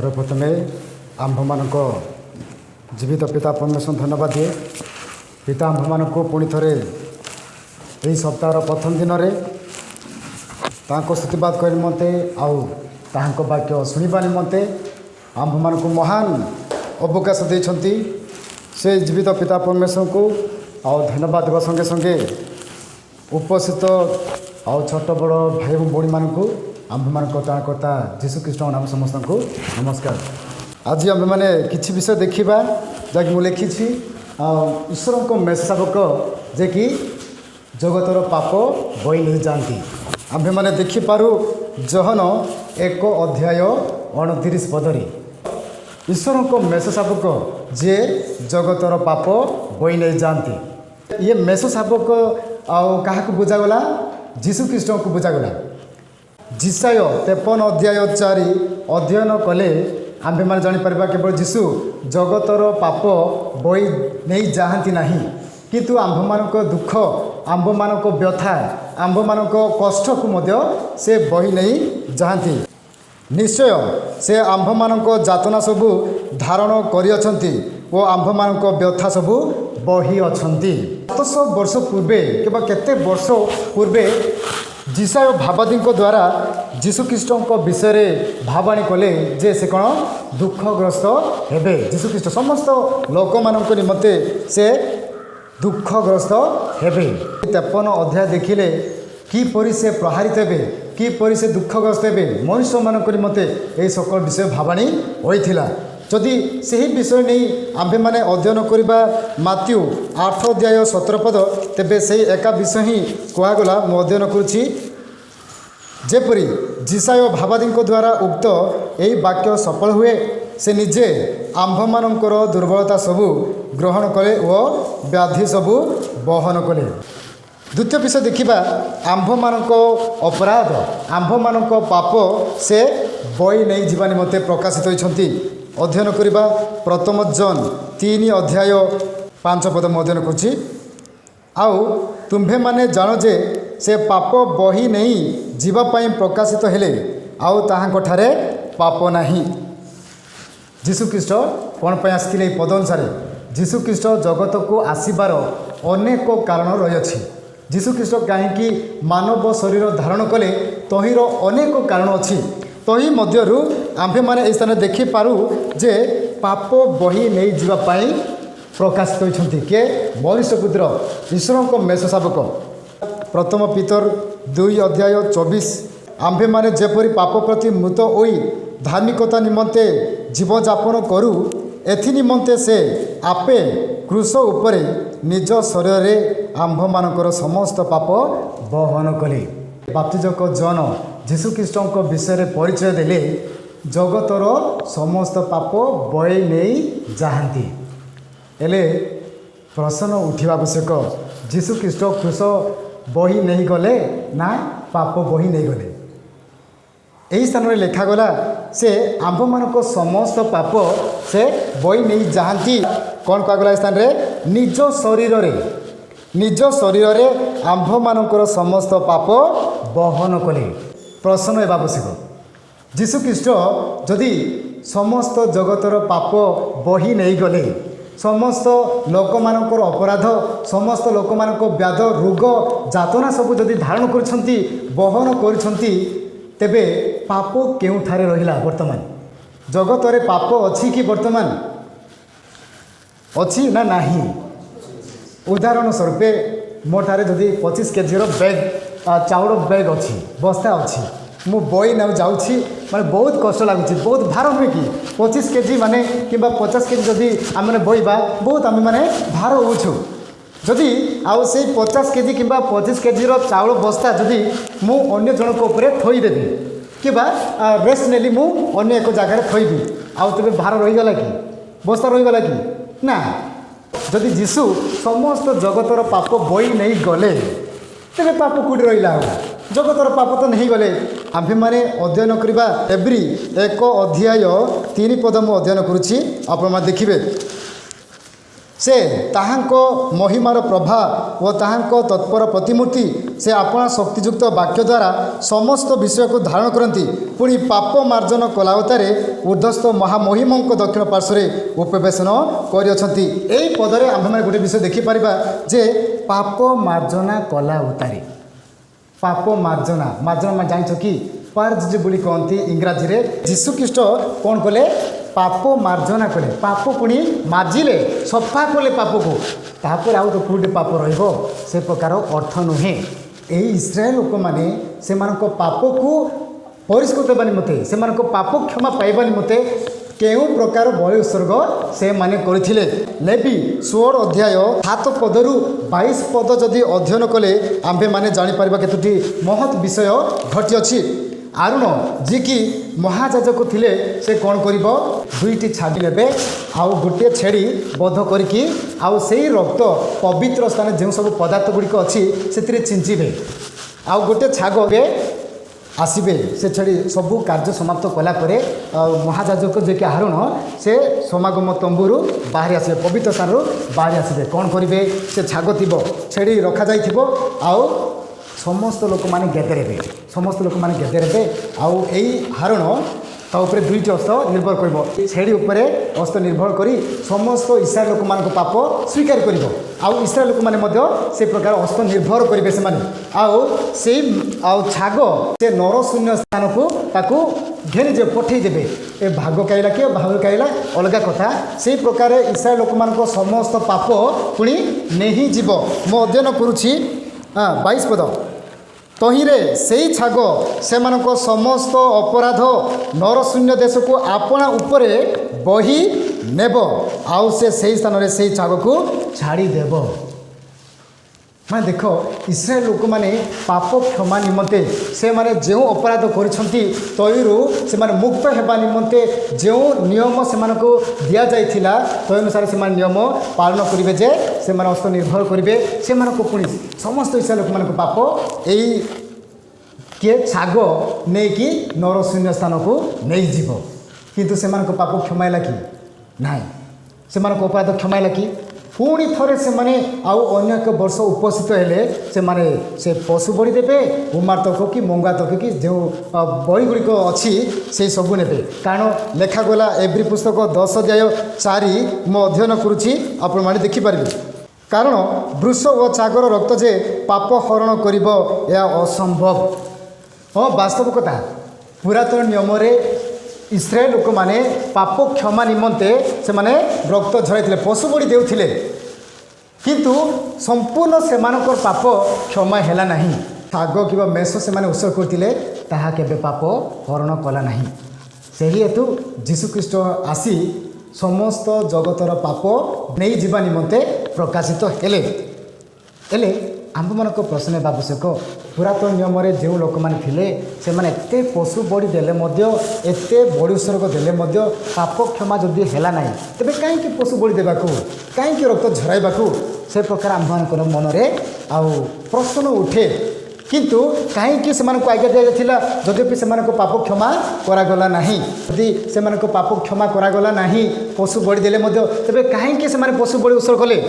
सर्वप्रथमे आंभ मान जीवित पिता परमेश्वर धन्यवाद दिए। पिता आंभ मान पुणी थे यही सप्ताह प्रथम दिन में स्तुतिवाद कर निमंते आउ वाक्य शुणा निमंते आंभ मान महान अवकाश देते से जीवित पिता परमेश्वर को आउ धन्यवाद देवा संगे संगे उपस्थित आउ छोट बड़ भाई भौणी मानू आंभ मान त्राणकर्ता जीशु ख्रीष्ट नाम समस्त को नमस्कार। आज आम मैंने किसी विषय देखा जहाँकि मुझे लिखी ईश्वर को मेषशाबक जे कि जगतर पाप बई नहीं जाती। आम मैंने देखिपारू जहन 1 अध्याय 29 पदरी ईश्वर को मेषशाबक जे जगतर पाप बई नहीं जाती। ये मेषशाबक आउ क्या बुझागला जीशु ख्रीष्ट को बुझागला। जिसाय 53 अध्याय 4 अध्ययन कले आम्भे मैंने जापर केवल जीशु जगतर पाप बई नहीं जाती ना किंतु आंभ मान दुख आंभ मान व्यथा आंभ मान कष्ट को मध्य से बही नहीं जाती। निश्चय से आंभ मान जातना सबू धारण करिअछंती ओ आंभ मान व्यथा सबू बही अछंती। 700 वर्ष पूर्वे केवल केते वर्ष पूर्वे जिसाय भावादी द्वारा जीशु ख्रीष्ट विषय में भावाणी कले जे से कौन दुखग्रस्त हेबे। जीशु ख्रीष्ट समस्त लोक मान निमंते से दुखग्रस्त हेबे। 53 अध्याय देखिले किपरि से प्रहारित हेबे किपरि से दुखग्रस्त हेबे मनुष्य मान निमंते यही सकल विषय भावाणी होइथिला। जदि सही विषय नहीं आम्भे माने अध्ययन करबा मात्यु 8 अध्याय 17 पद तेबे सही एका विषय ही कहगला मु अध्ययन करुछि जेपरी जिसाय भावादी द्वारा उक्त यही वाक्य सफल हुए से निजे आंभ मानकर दुर्बलता सबू ग्रहण कले और व्याधि सबू बहन कले। द्वितीय विषय देखा आंभ मानक अपराध आंभ मानक पाप से बई नहीं जीवा निमंते प्रकाशित होइछंती। अध्ययन करबा प्रथम जन 3 अध्याय 5 पद अध्ययन करुछि। आउ तुम्भे माने जानो जे से पाप बही नहीं जीवापाई प्रकाशित हेले आउ ताहां ठारे पाप नाही। जीशु ख्रीष्ट कौन पर आसते पद अनुसार जीशु ख्रीष्ट जगत को आसबार अनेक कारण रही। जीशु ख्रीष्ट कहीं मानव शरीर धारण कले तहिर अनेक कारण अच्छी। तही मध्यरु आम्भे माने ए स्थान देखिपारू जे पाप बही नहीं जीवापाई प्रकाशित होइछंती के मनुष्य पुत्र ईश्वर को मेषशाबक। प्रथम पीतर 2 अध्याय 24 आम्भे माने जेपरी पाप प्रति मृत होई धार्मिकता निमंते जीवनयापन करू एथि निमंते से आपे क्रूस उपरे निज शरीर रे आंभ मानकर समस्त पाप बहन कले। बाप्तिजक जन जीशु ख्रीष्ट विषय में परिचय देले जगतर समस्त पाप बई नहीं जाती। एले प्रश्न उठा आवश्यक जीशु ख्रीष्ट क्रूस बही नहीं गले ना पाप बही नहीं गले। यही स्थान में लिखागला से आंभ मानक समस्त पाप से बही नहीं जाती। कौन कहगला स्थान रे निज शरीर रे आंभ मानकर समस्त पाप बहन कले। प्रश्न एवं आवश्यक जीशु ख्रीष्ट जदि समस्त जगतर पाप बही नहीं गले समस्त लोक मानकर अपराध समस्त लोक मानक व्याध रोग जातना सब जदि धारण करछंती बहन करछंती तेबे पाप केउठारे रहिला। वर्तमान जगत रे पाप अछि कि वर्तमान अछि ना नाही। उदाहरण स्वरूप मोठारे जदि 25 केजी बैग चाउल बैग अच्छी बस्ता अच्छी मु बई ना जाऊँगी माने बहुत कष्ट लगुच बहुत भार नुहे कि 25 केजी माने कि 50 केजी जदि आम बईबा बहुत आम मैंने भार होचु जदि आउ से 50 केजी कि 25 केजी चाउल बस्ता जदि मु अन्य जनक उपरे थईदेवी कि रेस्ट नेली मु अन्य एक जगार थईबी आउ तेरे भार रहीगला कि बस्ता रहीगला कि ना। जदि जीशु समस्त जगतर पाप बई नहीं गले तेरे पाप कौटी रहा जगतर पाप तो नहीं गले। आम्भे माने अध्ययन करबा एब्री 1 अध्याय 3 पद मु अध्ययन करुछि। आपण देखिबे से ताहांको महिमार प्रभा व ताहांको तत्पर प्रतिमूर्ति से आपणा शक्तियुक्त वाक्य द्वारा समस्त विषय को धारण करती पुणी पाप मार्जन कलावतारे ऊर्ध्वस्थ महामहिमों दक्षिण पार्श्वे उपवेशन करिअछंती। एई पदरे आम्भे गोटे विषय देखिपर जे पाप मार्जना कलावतारे पाप मार्जना मार्जना मैं जान कि पर्ज बोली कहती इंग्राजी रे जीशुख्रीष्ट कौन कले पाप मार्जना कले पाप पुणी मार्जिले सफा कले पाप को तापर आउ तो कौटे पाप रहिबो से प्रकार अर्थ नुहे। यही इस्राएल लोक मैंने से पाप को परिष्कृत होगा निमते से पाप क्षमा पाइबा निमते केउ प्रकार बलि उत्सर्ग से माने करथिले। लेवी 16 अध्याय 7 पदरु 22 पद जदि अध्ययन कले आम्भे माने जानि परिबा केतुटी महत् विषय घटी अछि। आरुण जी कि महाजाजक थिले से कौन करिबो दुईटी छाड़ी लेबे आउ गोटे छेड़ी बध करिकी आउ सेही रक्त पवित्र स्थान जो सब पदार्थ गुड़िक अच्छी से चिंचिबे आउ गोटे छागे आसबे से छेड़ी सबू कार्य समाप्त कलापर महाजाजक जे कि आरुण से समागम तंबुरु बाहरी आसबे पवित्र स्थान बाहरी आसबे कौन करेंगे से छाग थी छेड़ी रखा जाइथिबो आउ समस्त लोक मैंने गेदेरे समस्त लोक मैंने गेदेरे आउ एई हारण ता उपरे दुईटी हस्त निर्भर कर छेड़ी उपरे हस्त निर्भर करी समस्त इस्राएल लोक मान पाप स्वीकार कर आउ इस्राएल लोक मैंने से प्रकार हस्त निर्भर करेंगे से आउ से छाग से नरशून्य स्थान को ताकू घेरी जे पठे देवे ए भाग काइला कि भाग काइला अलग कथा से प्रकार इस्राएल लोक मान समस्त पाप पुणी नहीं जीव मो अध्ययन करुछि 22 पद तहिरे से छाग से समस्त अपराध नरशून्य देश को आपणा उपरे बही नेब आउ से स्थान में से छाग को छाड़ी देव। मैं देख इस्राएल लोक मैंने पाप क्षमा निमंते से माने जो अपराध करिसंती तयरू से माने मुक्त हेबा निमंते जो नियम से मानको दिया जाइथिला तो अनुसार से माने नियम पालन करिवे जे से माने हस्त निर्भर करिवे से मानको पुणी समस्त इस्राएल लोक मानको पाप एई के छाग नहीं कि नरशून्य स्थान को नहीं जीव किंतु से मानको पाप क्षमाइला कि नाही से मानको अपराध क्षमाइला कि पुणी थरे से माने आउ अन्य एक वर्ष उपस्थित हेले से माने से पशु बलि देवे उमार तक कि मंगा तक कि जो बलि गुड़िक अच्छी से सबू ने कारण लेखागला एव्री पुस्तक 10 अध्याय 4 मो अध्ययन करुच्ची आपण माने देखिपारे कारण वृष और छागर रक्त जे पाप हरण करिबो या असंभव। हाँ वास्तव कथा पुरातन नियम रे इस्राएल लोक माने पाप क्षमा निमंते से माने रक्त झराइथिले पशु बलि देउथिले किंतु संपूर्ण सेमानकर पाप क्षमा हैला नहीं। छाग कि मेष से माने उत्सर्ग करथिले ताहा केबे पाप हरण कला नहीं। सही हेतु जीशुख्रीष्ट आसी समस्त जगतर पाप नहीं जीवा निमंते प्रकाशित हेले आम मान प्रश्न आवश्यक पुरातन नियम जो लोक मैंने से एते पशु बड़ी देले एत बड़ी उत्सर्ग देले पाप क्षमा जदि है ना तेरे कहीं पशु बड़ी देवाक कहीं रक्त झराइबा से प्रकार आम मन में आउ प्रश्न उठे किंतु कहीं से आज्ञा दि जाता जद्यपि से पाप क्षमा करागला नहीं यदि से पाप क्षमा करागला नहीं पशु बड़ी देले तेरे कहीं से पशु बड़ी उत्सर्ग कले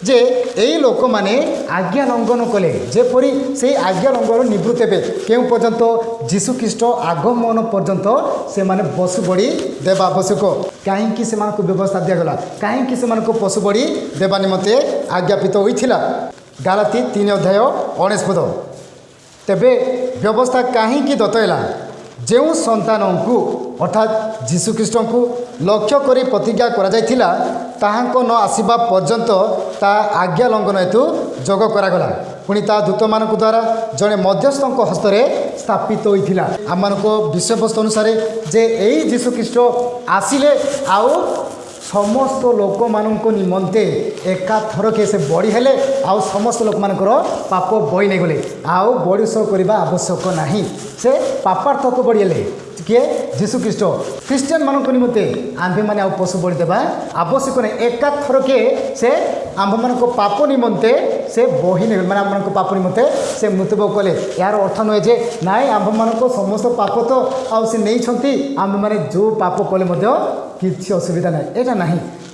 जे यही लोक मैंने आज्ञा लंघन कले जेपरी से आज्ञा लंघन निवृत्त हे क्यों पर्यंत जीशुख्रीष्ट आगमन पर्यंत से माने पशु बड़ी देवा आवश्यक कहीं से व्यवस्था दिगला कहीं से पशु बड़ी देवा निमंते आज्ञापित होइथिला। गालाती 3 अध्याय 19 पद तेबे व्यवस्था कहीं दत्तला जो संतान को अर्थात जीशुख्रीष्ट को लक्ष्य करी प्रतिज्ञा करा जायथिला ताहांको न आसीबा पर्यंत ता आज्ञा लंघन हेतु जोग करागला पुणी ता दूत मान द्वारा जड़े मध्यस्थ हस्तरे स्थापित होइथिला। आम विषय वस्तु अनुसार जे यही जीशुख्रीष्ट आसिले आउ समस्त लोक मानक निमंते एका थरके से बड़ी हेले आउ समस्त लोक मानकर पाप बई नहीं गले आउ बड़ी सह करने आवश्यक नहीं से पापार्थक बड़ी हेले किए जीशुख्रीष्ट ख्रीस्टियन मानक निमंते आंभे माने आउ पशु बड़ी देवा आवश्यक नहीं एका थरके से आंभ मान पाप निमंते से बही नहीं मैंने आम पाप निमंते से मृत्युभोग कले यार अर्थ नुहे जे नाई आम मान समस्त पाप तो आउ से नहीं आम मैंने जो पाप कले किसी असुविधा ना यहाँ ना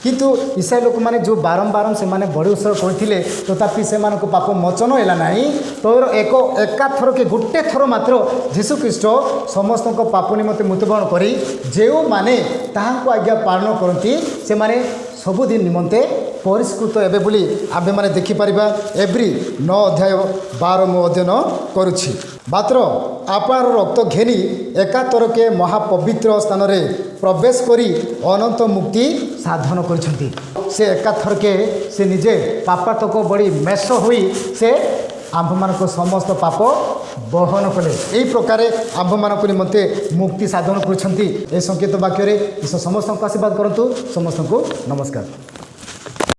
किंतु ईसाई लोक मैंने जो बारंबार से माने बड़ी उत्सव करते तथापि से पाप मोचन है ना तो एका थर के गोटे थर मात्र जीशुख्रीष्ट समस्त पाप निमंते मृत्युवरण करी जो मैंने ताहां आज्ञा पालन करती से माने सबुदिन निमंते परिष्कृत एवं बोली आमे मैंने देखिपर एव्री 9 अध्याय 12 मु अध्ययन करुछि मात्र आपणार रक्त घेनी एकातरके महापवित्र स्थान रे प्रवेश करी अनंत मुक्ति साधन करिसेंती से एकाथरके से निजे पापातक बड़ी मेष होई से आंभ मानक समस्त पाप बहन कले यही प्रकार आंभ मानक निमंते मुक्ति साधन करुछंती ए संकेत वाक्य रे ईश्वर समस्त को आशीर्वाद करंतु समस्त को नमस्कार।